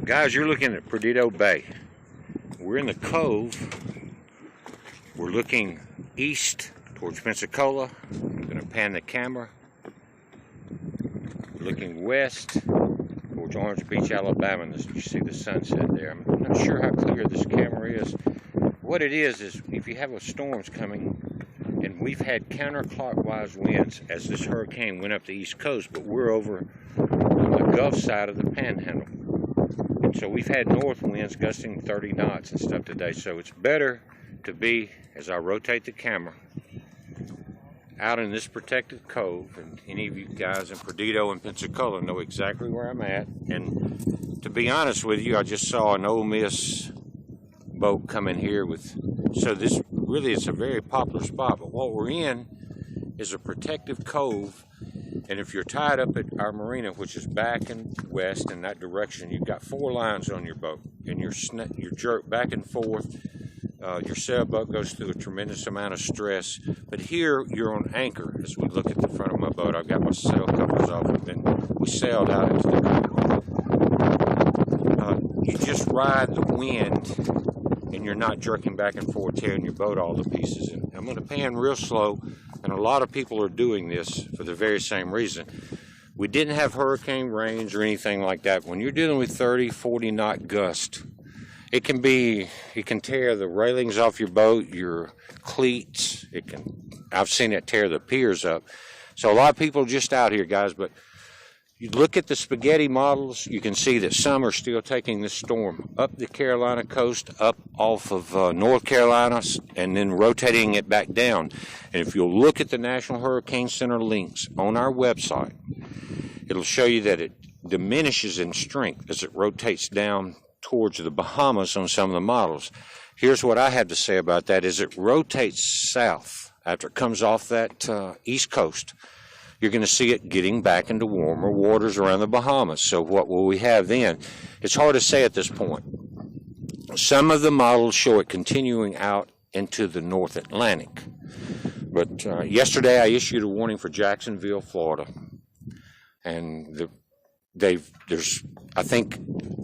Guys, you're looking at Perdido Bay. We're in the cove. We're looking east towards Pensacola. I'm going to pan the camera. We're looking west towards Orange Beach, Alabama. You see the sunset there. I'm not sure how clear this camera is. What it is if you have a storm's coming, and we've had counterclockwise winds as this hurricane went up the east coast, but we're over on the Gulf side of the panhandle. And so we've had north winds gusting 30 knots and stuff today. So it's better to be, as I rotate the camera, out in this protected cove. And any of you guys in Perdido and Pensacola know exactly where I'm at. And to be honest with you, I just saw an Ole Miss boat coming here with, so this really is a very popular spot. But what we're in is a protective cove. And if you're tied up at our marina, which is back and west in that direction, you've got 4 lines on your boat, and you're jerked back and forth. Your sailboat goes through a tremendous amount of stress. But here you're on anchor. As we look at the front of my boat, I've got my sail covers off, and we sailed out into the cove. You just ride the wind, and you're not jerking back and forth, tearing your boat all to pieces. And I'm going to pan real slow. And a lot of people are doing this for the very same reason. We didn't have hurricane range or anything like that. When you're dealing with 30, 40 knot gust, it can tear the railings off your boat, your cleats. I've seen it tear the piers up. So a lot of people are just out here, guys, but you look at the spaghetti models, you can see that some are still taking this storm up the Carolina coast, up off of North Carolina, and then rotating it back down. And if you'll look at the National Hurricane Center links on our website, it'll show you that it diminishes in strength as it rotates down towards the Bahamas on some of the models. Here's what I have to say about that: is it rotates south after it comes off that east coast. You're going to see it getting back into warmer waters around the Bahamas. So what will we have then? It's hard to say at this point. Some of the models show it continuing out into the North Atlantic. But yesterday I issued a warning for Jacksonville, Florida. And I think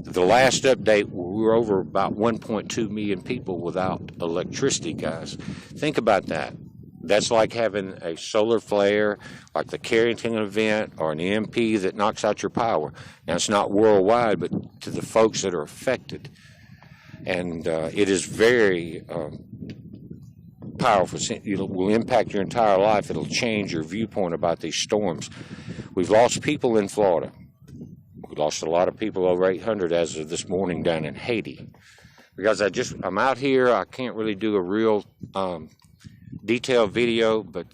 the last update, we were over about 1.2 million people without electricity, guys. Think about that. That's like having a solar flare, like the Carrington event, or an EMP that knocks out your power. Now, it's not worldwide, but to the folks that are affected. And it is very powerful. It will impact your entire life. It'll change your viewpoint about these storms. We've lost people in Florida. We lost a lot of people, over 800 as of this morning, down in Haiti. Because I'm out here, I can't really do a real detailed video, but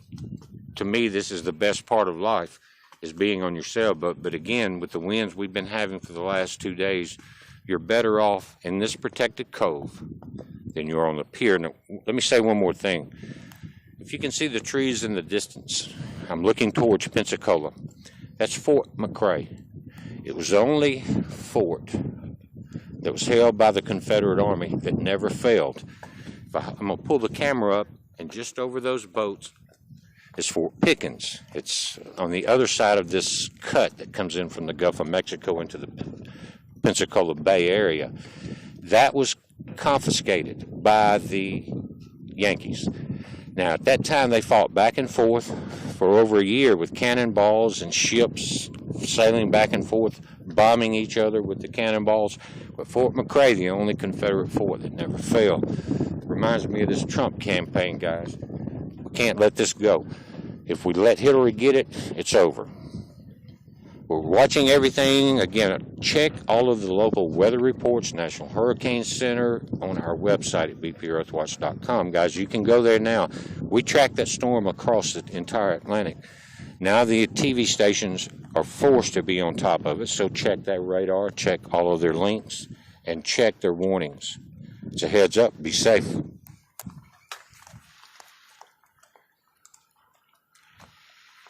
to me this is the best part of life, is being on your sailboat. But again, with the winds we've been having for the last 2 days, you're better off in this protected cove than you're on the pier. Now, let me say one more thing. If you can see the trees in the distance, I'm looking towards Pensacola. That's Fort McRae. It was the only fort that was held by the Confederate Army that never failed. I'm going to pull the camera up, and just over those boats is Fort Pickens. It's on the other side of this cut that comes in from the Gulf of Mexico into the Pensacola Bay area. That was confiscated by the Yankees. Now, at that time, they fought back and forth for over a year with cannonballs and ships sailing back and forth, bombing each other with the cannonballs. But Fort McRae, the only Confederate fort that never fell. Reminds me of this Trump campaign, guys. We can't let this go. If we let Hillary get it, it's over. We're watching everything. Again, check all of the local weather reports, National Hurricane Center, on our website at bpearthwatch.com. Guys, you can go there now. We track that storm across the entire Atlantic. Now the TV stations are forced to be on top of it, so check that radar, check all of their links, and check their warnings. It's a heads up. Be safe.